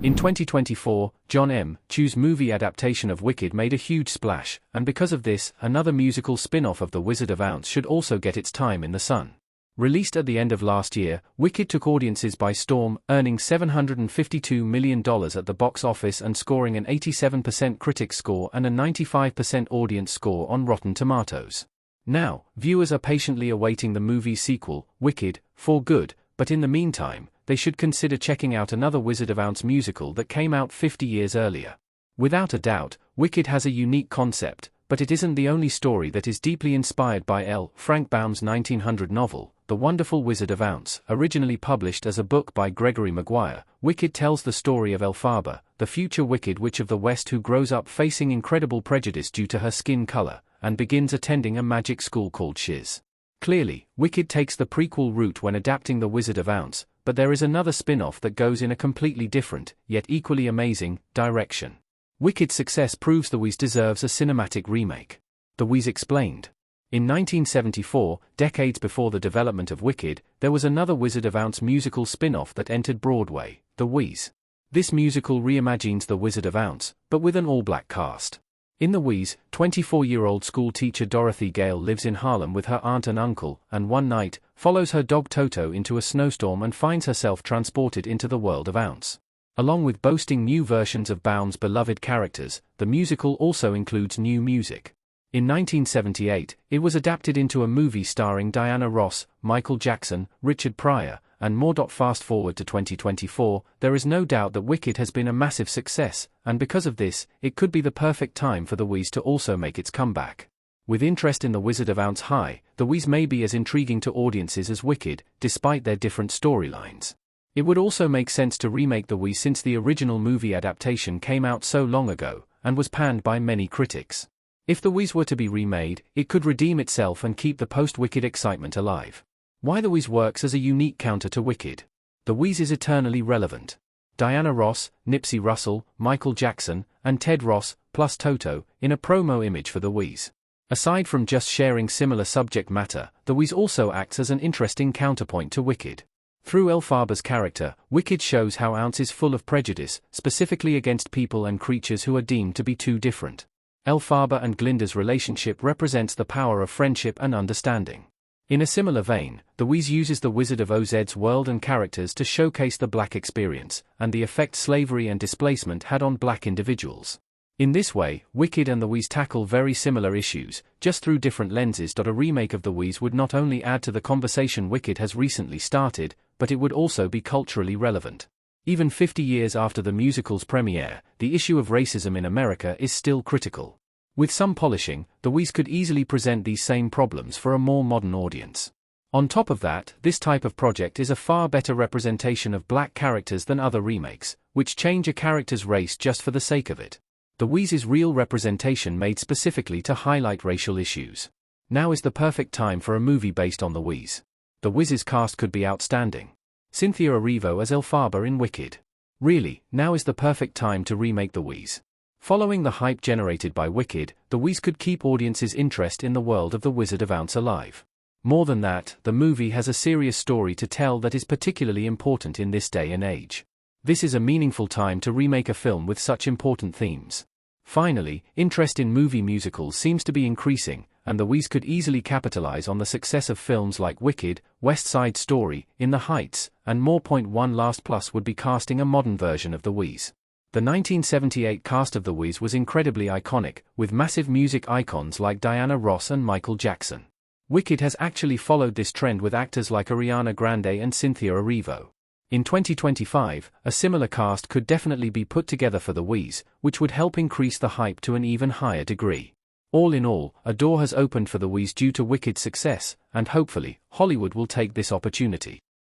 In 2024, John M. Chu's movie adaptation of Wicked made a huge splash, and because of this, another musical spin-off of The Wizard of Oz should also get its time in the sun. Released at the end of last year, Wicked took audiences by storm, earning $752 million at the box office and scoring an 87% critic score and a 95% audience score on Rotten Tomatoes. Now, viewers are patiently awaiting the movie's sequel, Wicked, for good, but in the meantime, they should consider checking out another Wizard of Oz musical that came out 50 years earlier. Without a doubt, Wicked has a unique concept, but it isn't the only story that is deeply inspired by L. Frank Baum's 1900 novel, The Wonderful Wizard of Oz. Originally published as a book by Gregory Maguire, Wicked tells the story of Elphaba, the future Wicked Witch of the West who grows up facing incredible prejudice due to her skin color, and begins attending a magic school called Shiz. Clearly, Wicked takes the prequel route when adapting The Wizard of Oz, but there is another spin-off that goes in a completely different, yet equally amazing, direction. Wicked's success proves The Wiz deserves a cinematic remake. The Wiz explained. In 1974, decades before the development of Wicked, there was another Wizard of Oz musical spin-off that entered Broadway, The Wiz. This musical reimagines The Wizard of Oz, but with an all-black cast. In The Wiz, 24-year-old school teacher Dorothy Gale lives in Harlem with her aunt and uncle, and one night, follows her dog Toto into a snowstorm and finds herself transported into the world of Oz. Along with boasting new versions of Baum's beloved characters, the musical also includes new music. In 1978, it was adapted into a movie starring Diana Ross, Michael Jackson, Richard Pryor, and more. Fast forward to 2024, there is no doubt that Wicked has been a massive success, and because of this, it could be the perfect time for The Wiz to also make its comeback. With interest in The Wizard of Oz high, The Wiz may be as intriguing to audiences as Wicked, despite their different storylines. It would also make sense to remake The Wiz since the original movie adaptation came out so long ago, and was panned by many critics. If The Wiz were to be remade, it could redeem itself and keep the post-Wicked excitement alive. Why The Wiz works as a unique counter to Wicked. The Wiz is eternally relevant. Diana Ross, Nipsey Russell, Michael Jackson, and Ted Ross, plus Toto, in a promo image for The Wiz. Aside from just sharing similar subject matter, The Wiz also acts as an interesting counterpoint to Wicked. Through Elphaba's character, Wicked shows how Oz is full of prejudice, specifically against people and creatures who are deemed to be too different. Elphaba and Glinda's relationship represents the power of friendship and understanding. In a similar vein, The Wiz uses the Wizard of Oz's world and characters to showcase the black experience, and the effect slavery and displacement had on black individuals. In this way, Wicked and The Wiz tackle very similar issues, just through different lenses. A remake of The Wiz would not only add to the conversation Wicked has recently started, but it would also be culturally relevant. Even 50 years after the musical's premiere, the issue of racism in America is still critical. With some polishing, The Wiz could easily present these same problems for a more modern audience. On top of that, this type of project is a far better representation of black characters than other remakes, which change a character's race just for the sake of it. The Wiz is real representation made specifically to highlight racial issues. Now is the perfect time for a movie based on The Wiz. The Wiz's cast could be outstanding. Cynthia Erivo as Elphaba in Wicked. Really, now is the perfect time to remake The Wiz. Following the hype generated by Wicked, The Wiz could keep audiences' interest in the world of The Wizard of Oz alive. More than that, the movie has a serious story to tell that is particularly important in this day and age. This is a meaningful time to remake a film with such important themes. Finally, interest in movie musicals seems to be increasing, and The Wiz could easily capitalize on the success of films like Wicked, West Side Story, In the Heights, and more. One last plus would be casting a modern version of The Wiz. The 1978 cast of The Wiz was incredibly iconic, with massive music icons like Diana Ross and Michael Jackson. Wicked has actually followed this trend with actors like Ariana Grande and Cynthia Erivo. In 2025, a similar cast could definitely be put together for The Wiz, which would help increase the hype to an even higher degree. All in all, a door has opened for The Wiz due to Wicked's success, and hopefully, Hollywood will take this opportunity.